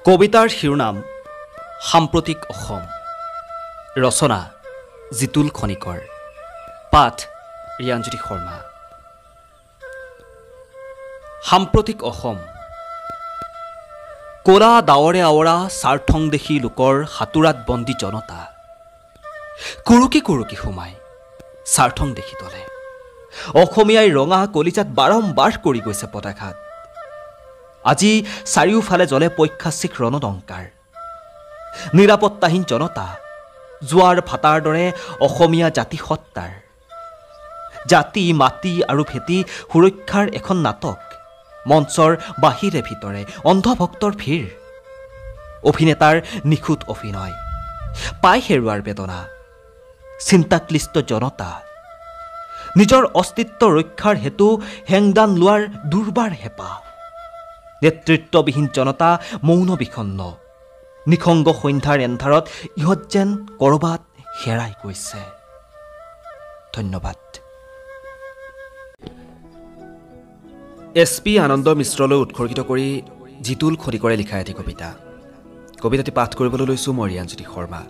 কবিতাৰ শিৰোনাম সাম্প্ৰতিক অসম। ৰচনা জিতুল খনিকৰ। পাঠ ৰিয়াঞ্জ্যোতি শৰ্মা। সাম্প্ৰতিক অসম। ক'লা ডাৱৰে আৱৰা স্বাৰ্থং দেখি লোকৰ সাঁতোৰাত বন্দী জনতা। কুৰুকি কুৰুকি সোমাই স্বাৰ্থং দেখি তলে। অসমীয়াই ৰঙা কলিজাত বাৰম্বাৰ কৰি গৈছে পদাঘাত। আজি চাৰিওফালে জ্বলে পৈক্ষাচিক ৰণদংকাৰ। নিৰাপত্তাহীন জনতা জোৱাৰ ভাটাৰ দৰে অসমীয়া জাতি সত্তাৰ। জাতি মাটি আৰু ভেটি সুৰক্ষাৰ এখন নাটক। মঞ্চৰ বাহিৰে ভিতৰে অন্ধভক্তৰ ভিৰ। অভিনেতাৰ নিখুঁত অভিনয়, পাই হেৰুৱাৰ বেদনা। চিন্তাক্লিষ্ট জনতা নিজৰ অস্তিত্ব ৰক্ষাৰ হেতু হেংদান লোৱাৰ দুৰ্বাৰ হেঁপাহ। নেতৃত্ববিহীন জনতা মৌন বিষণ্ণ। নিসংগ সন্ধ্যাৰ এন্ধাৰত ইহঁত যেন কৰবাত হেৰাই গৈছে। ধন্যবাদ। SP আনন্দ মিশ্ৰলৈ উৎসৰ্গিত কৰি জিতুল খনিকৰে লিখা এটি কবিতা। কবিতাটি পাঠ কৰিবলৈ লৈছোঁ মই ৰিয়াঞ্জ্যোতি শৰ্মা।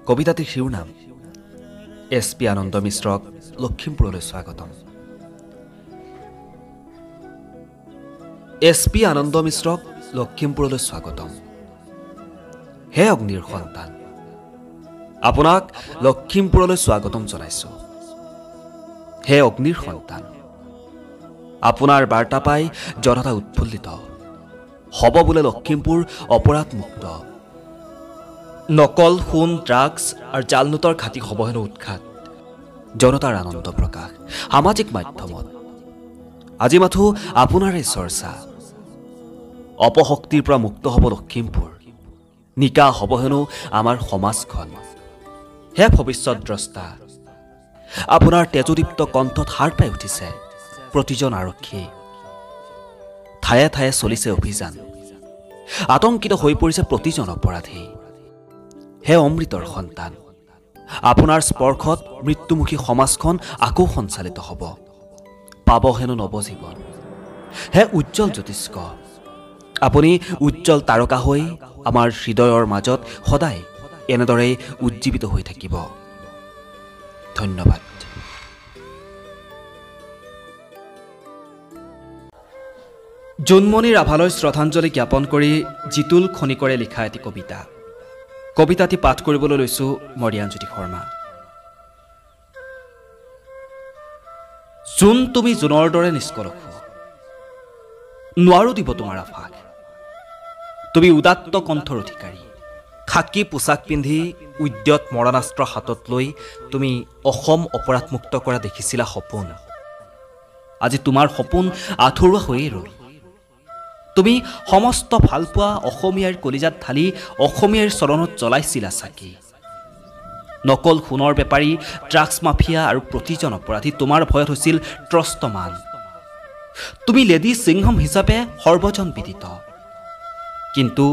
কবিতাটিৰ শিৰোনাম SP আনন্দ মিশ্ৰক লখিমপুৰলৈ স্বাগতম। SP আনন্দ মিশ্ৰক লখিমপুৰলৈ স্বাগতম। হে অগ্নিৰ সন্তান, আপোনাক লখিমপুৰলৈ স্বাগতম জনাইছোঁ। হে অগ্নিৰ সন্তান, আপোনাৰ বাৰ্তা পাই জনতা উৎফুল্লিত। হ'ব বোলে লখিমপুৰ অপৰাধমুক্ত। নকল, সোণ, ড্ৰাগছ আৰু জাল নোটৰ ঘাটি হ'ব হেনো উৎখাত। জনতাৰ আনন্দ প্ৰকাশ সামাজিক মাধ্যমত। আজি মাথো আপোনাৰে চৰ্চা। অপশক্তিৰ পৰা মুক্ত হ'ব লখিমপুৰ। নিকা হ'ব হেনো আমাৰ সমাজখন। হে ভৱিষ্যত দ্ৰষ্টা, আপোনাৰ তেজোদীপ্ত কণ্ঠত সাৰ পাই উঠিছে প্ৰতিজন আৰক্ষী। ঠায়ে ঠায়ে চলিছে অভিযান। আতংকিত হৈ পৰিছে প্ৰতিজন অপৰাধী। হে অমৃতৰ সন্তান, আপোনাৰ স্পৰ্শত মৃত্যুমুখী সমাজখন আকৌ সঞ্চালিত হ'ব। পাব হেনো নৱজীৱন। হে উজ্জ্বল জ্যোতিষ্ক, আপুনি উজ্জ্বল তাৰকা হৈ আমাৰ হৃদয়ৰ মাজত সদায় এনেদৰেই উজ্জীৱিত হৈ থাকিব। ধন্যবাদ। জোনমণি ৰাভালৈ শ্ৰদ্ধাঞ্জলি জ্ঞাপন কৰি জিতুল খনিকৰে লিখা এটি কবিতা। কবিতাটি পাঠ কৰিবলৈ লৈছোঁ মই ৰিয়াঞ্জ্যোতি শৰ্মা। জোন তুমি জোনৰ দৰে নিষ্কলখু, নোৱাৰো দিব তোমাৰ আভাস। তুমি উদাত্ত কণ্ঠৰ অধিকাৰী। খাকী পোছাক পিন্ধি উদ্যত মৰণাস্ত্ৰ হাতত লৈ তুমি অসম অপৰাধমুক্ত কৰা দেখিছিলা সপোন। আজি তোমাৰ সপোন আধৰুৱা হৈয়ে ৰ'ল। তুমি সমস্ত ভালপোৱা অসমীয়াৰ কলিজাত ঢালি অসমীয়াৰ চৰণত জ্বলাইছিলা চাকি। নকল সোণৰ বেপাৰী, ড্ৰাগছ মাফিয়া আৰু প্ৰতিজন অপৰাধী তোমাৰ ভয়ত হৈছিল ত্ৰস্তমান। তুমি লেডী সিংহম হিচাপে সৰ্বজন বিদিত। কিন্তু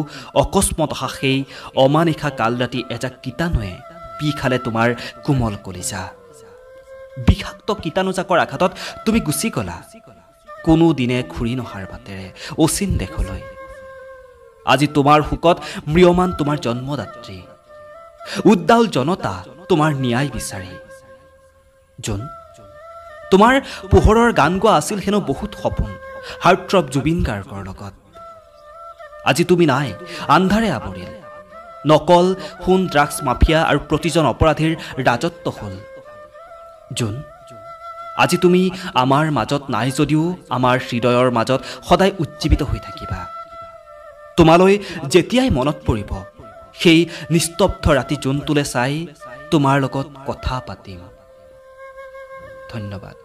অকস্মাত অহা সেই অমানিশা কাল ৰাতি এজাক কীটাণুৱে পি খালে তোমাৰ কোমল কলিজা। বিষাক্ত কীটাণুজাকৰ আঘাতত তুমি গুচি গলা কোনো দিনে ঘূৰি নহাৰ বাটেৰে অচিন দেশলৈ। আজি তোমাৰ শোকত ম্ৰিয়মান তোমাৰ জন্মদাত্ৰী। উদ্দাল জনতা তোমাৰ ন্যায় বিচাৰি। জোন, তোমাৰ পোহৰৰ গান গোৱা আছিল হেনো বহুত সপোন হাৰ্টথ্ৰব জুবিন গাৰ্গৰ লগত। আজি তুমি নাই, আন্ধাৰে আৱৰিল। নকল, সোণ, ড্ৰাগছ মাফিয়া আৰু প্ৰতিজন অপৰাধীৰ ৰাজত্ব হ'ল। জোন, আজি তুমি আমাৰ মাজত নাই যদিও আমাৰ হৃদয়ৰ মাজত সদায় উজ্জীৱিত হৈ থাকিবা। তোমালৈ যেতিয়াই মনত পৰিব সেই নিস্তব্ধ ৰাতি জোনটোলে চাই তোমাৰ লগত কথা পাতিম। ধন্যবাদ।